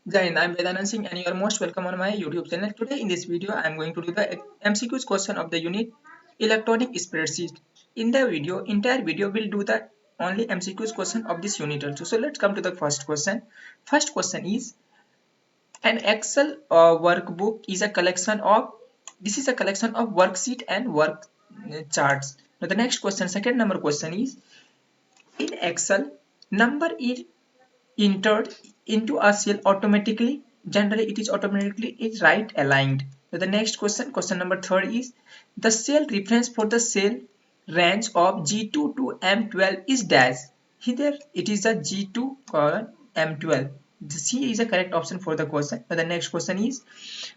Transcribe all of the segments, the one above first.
Jai Hind, I'm Vedanand Singh and you are most welcome on my YouTube channel. Today in this video, I am going to do the MCQs question of the unit Electronic Spreadsheet. In the entire video will do the only MCQs question of this unit also. So let's come to the first question. First question is an Excel workbook is a collection of worksheet and work charts. Now the next question, second number question is in Excel number is entered into a cell automatically. Generally it is automatically is right aligned. So the next question, question number third is the cell reference for the cell range of G2 to M12 is dash. Here it is a G2 colon M12. The C is a correct option for the question. Now the next question is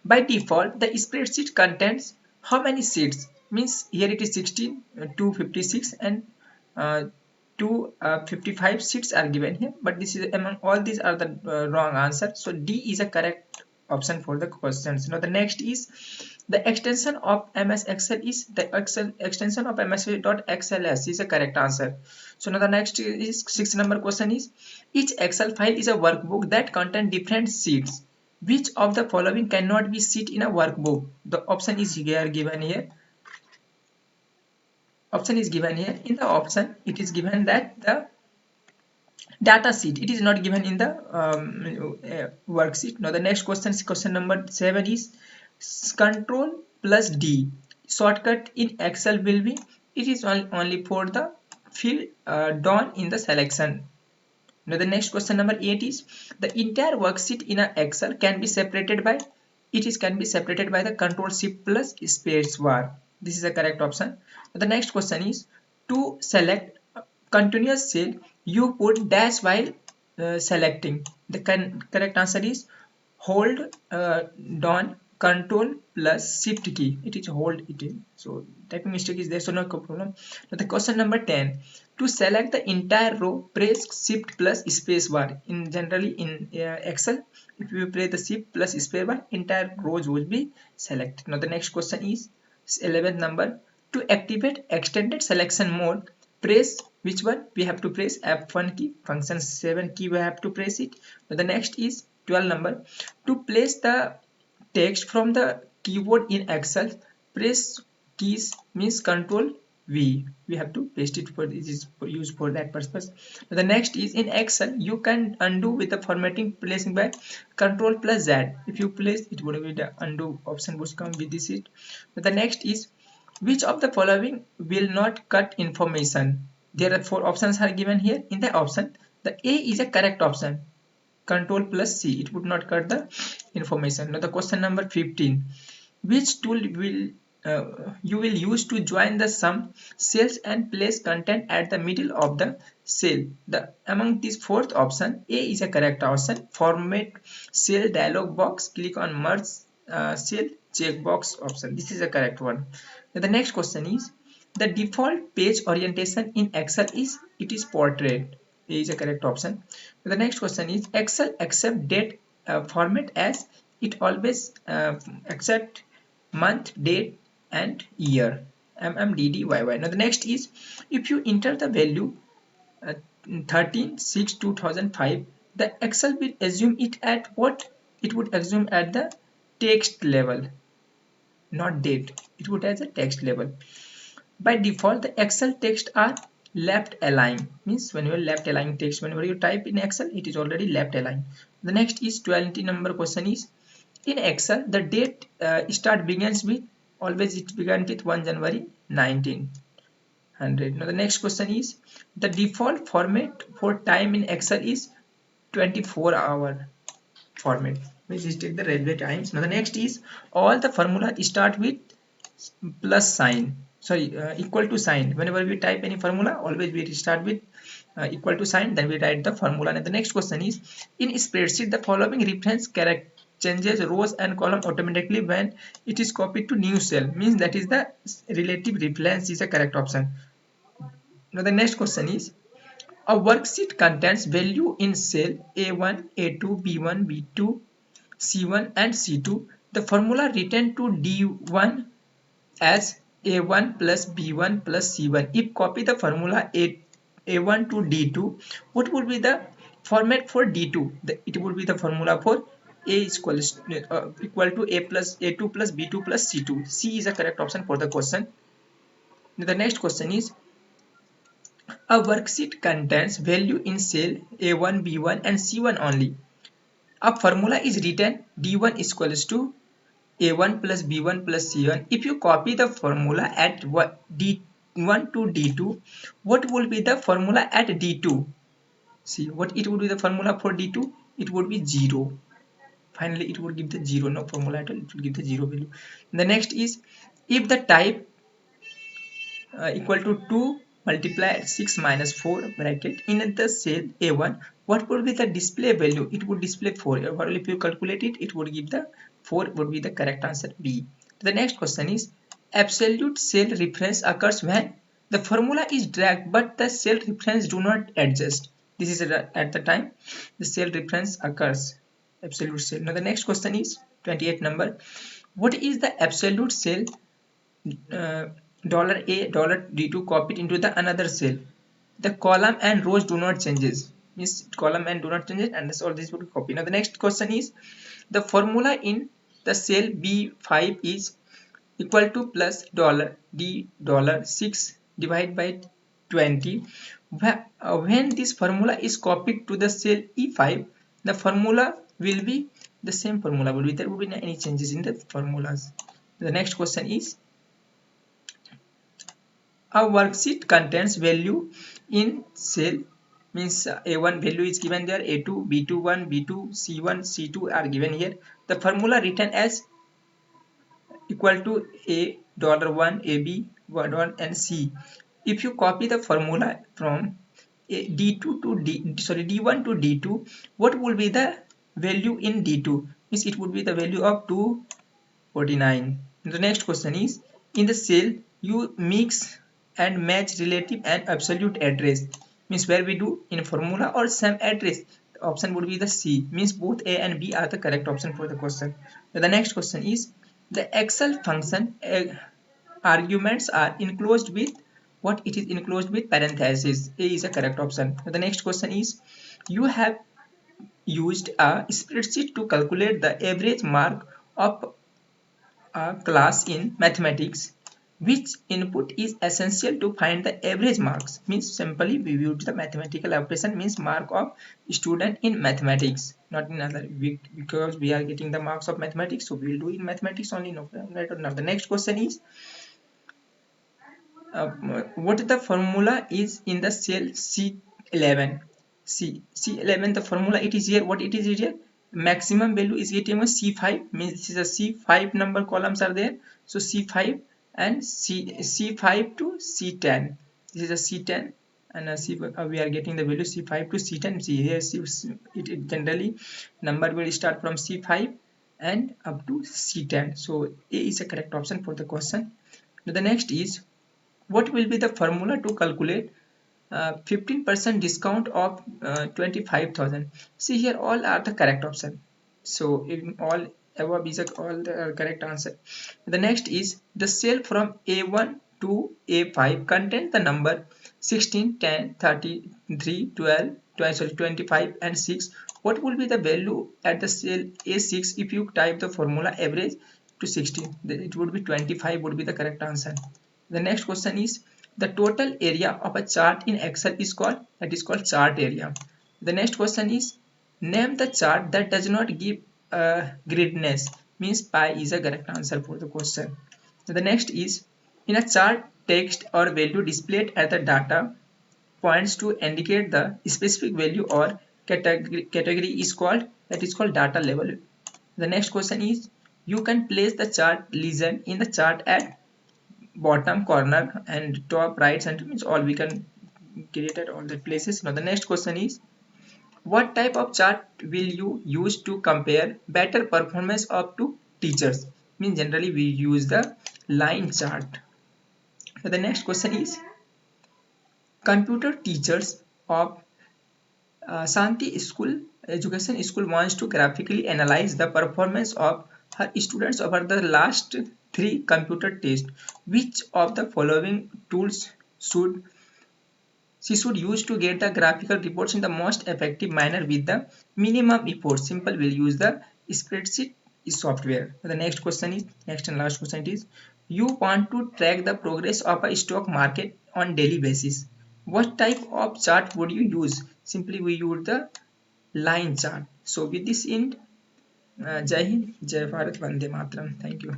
by default the spreadsheet contains how many sheets? Means here it is 16, 256 and uh, 55 sheets are given here, but this is among all these are the wrong answer. So D is a correct option for the questions. Now the next is the extension of MS Excel is the Excel extension of MS.XLS is a correct answer. So now the next is 6 number question is each Excel file is a workbook that contain different sheets. Which of the following cannot be sheet in a workbook? The option is here given here. Option is given here. In the option it is given that the data sheet, it is not given in the worksheet. Now the next question is question number 7 is control plus D shortcut in Excel will be, it is only for the field done in the selection. Now the next question number 8 is the entire worksheet in a Excel can be separated by, can be separated by the control shift plus space bar. This is a correct option. Now the next question is to select continuous cell you put dash while selecting. The correct answer is hold down control plus shift key. It is hold it in. So typing mistake is there, so no problem. Now the question number 10 to select the entire row press shift plus space bar. In generally in Excel if you press the shift plus space bar entire rows will be selected. Now the next question is 11th number to activate extended selection mode press which one? We have to press F1 key, function 7 key we have to press it. Now the next is 12 number to place the text from the keyboard in Excel press keys means control V, we have to paste it for this is used for that purpose. Now the next is in Excel you can undo with the formatting placing by control plus Z. If you place it would be the undo option would come with this it. Now the next is which of the following will not cut information? There are 4 options are given here. In the option, the A is a correct option. Control plus C, it would not cut the information. Now the question number 15. Which tool will you will use to join the sum cells and place content at the middle of the cell? The among these fourth option, A is a correct option. Format cell dialog box, click on merge cell checkbox option. This is a correct one. Now the next question is the default page orientation in Excel is it is portrait. A is a correct option. Now the next question is Excel accept date format as it always accept month, date and year. MMDDYY. Now the next is if you enter the value uh, 13/6/2005, the Excel will assume it at what? It would assume at the text level, not date. It would as a text level. By default, the Excel text are left aligned. Means when you are left aligned text, whenever you type in Excel, it is already left aligned. The next is 20 number question is in Excel the date start begins with always it began with 1 January 1900. Now the next question is the default format for time in Excel is 24-hour format. Which is take the railway times. Now the next is all the formula start with plus sign. Sorry, equal to sign. Whenever we type any formula, always we start with equal to sign. Then we write the formula. And the next question is in spreadsheet the following reference character changes rows and column automatically when it is copied to new cell. Means that is the relative reference is a correct option. Now the next question is a worksheet contains value in cell A1, A2, B1, B2, C1 and C2. The formula written to D1 as A1 plus B1 plus C1. If copy the formula A1 to D2, what would be the format for D2, it would be the formula for A is equal to A plus A2 plus B2 plus C2. C is the correct option for the question. The next question is, a worksheet contains value in cell A1, B1 and C1 only. A formula is written D1 is equals to A1 plus B1 plus C1. If you copy the formula at D1 to D2, what will be the formula at D2? See what it would be the formula for D2? It would be 0. Finally, it would give the 0, no formula at all, it will give the 0 value. The next is, if the type equal to 2 multiply 6 minus 4 bracket in the cell A1, what would be the display value? It would display 4. Or if you calculate it, it would give the 4 would be the correct answer, B. The next question is, absolute cell reference occurs when the formula is dragged but the cell reference do not adjust. This is at the time the cell reference occurs, absolute cell. Now the next question is 28 number. What is the absolute cell $A $D2 copied into the another cell? The column and rows do not changes, means column and do not changes, and all this would be copied. Now the next question is, the formula in the cell B5 is equal to plus $D $6 divided by 20. When this formula is copied to the cell E5, the formula will be the same formula, but there will be any changes in the formulas. The next question is, a worksheet contains value in cell, means A1 value is given there, A2, B21, B2, C1, C2 are given here. The formula written as equal to A $1, AB $1 and C. If you copy the formula from D1 to D2, what will be the value in D2? Means it would be the value of 249. The next question is, in the cell you mix and match relative and absolute address, means where we do in formula or same address. The option would be the C, means both A and B are the correct option for the question. The next question is, the Excel function arguments are enclosed with what? It is enclosed with parentheses. A is a correct option. The next question is, you have used a spreadsheet to calculate the average mark of a class in mathematics. Which input is essential to find the average marks? Means simply we use the mathematical operation, means mark of student in mathematics, not in other, because we are getting the marks of mathematics, so we will do in mathematics only. No, right or not. The next question is, what the formula is in the cell C11? C11, the formula it is here. What it is here? Maximum value is getting a C5, means this is a C5 number columns are there. So C5 and C5 to C10. This is a C10 and we are getting the value C5 to C10. See here, it generally number will start from C5 and up to C10. So A is a correct option for the question. Now the next is, what will be the formula to calculate 15% discount of 25,000? See here, all are the correct option. So in all above is all the correct answer. The next is, the cell from A1 to A5 contains the number 16, 10, 33, 12, 25 and 6. What will be the value at the cell A6 if you type the formula average to 16? It would be 25 would be the correct answer. The next question is, the total area of a chart in Excel is called chart area. The next question is, name the chart that does not give gridness, means pi is a correct answer for the question. The next is, in a chart, text or value displayed at the data points to indicate the specific value or category is called data label. The next question is, you can place the chart legend in the chart at bottom corner and top right center, means all we can create at all the places. Now the next question is, what type of chart will you use to compare better performance of two teachers? Means generally we use the line chart. Now the next question is, computer teachers of Shanti School Education School wants to graphically analyze the performance of her students over the last 3 computer tests. Which of the following tools should she should use to get the graphical reports in the most effective manner with the minimum effort. Simple will use the spreadsheet software. The next question is, next and last question is, you want to track the progress of a stock market on daily basis. What type of chart would you use? Simply we use the line chart. So with this end, Jai Hind, Jai Bharat, Vande Mataram. Thank you.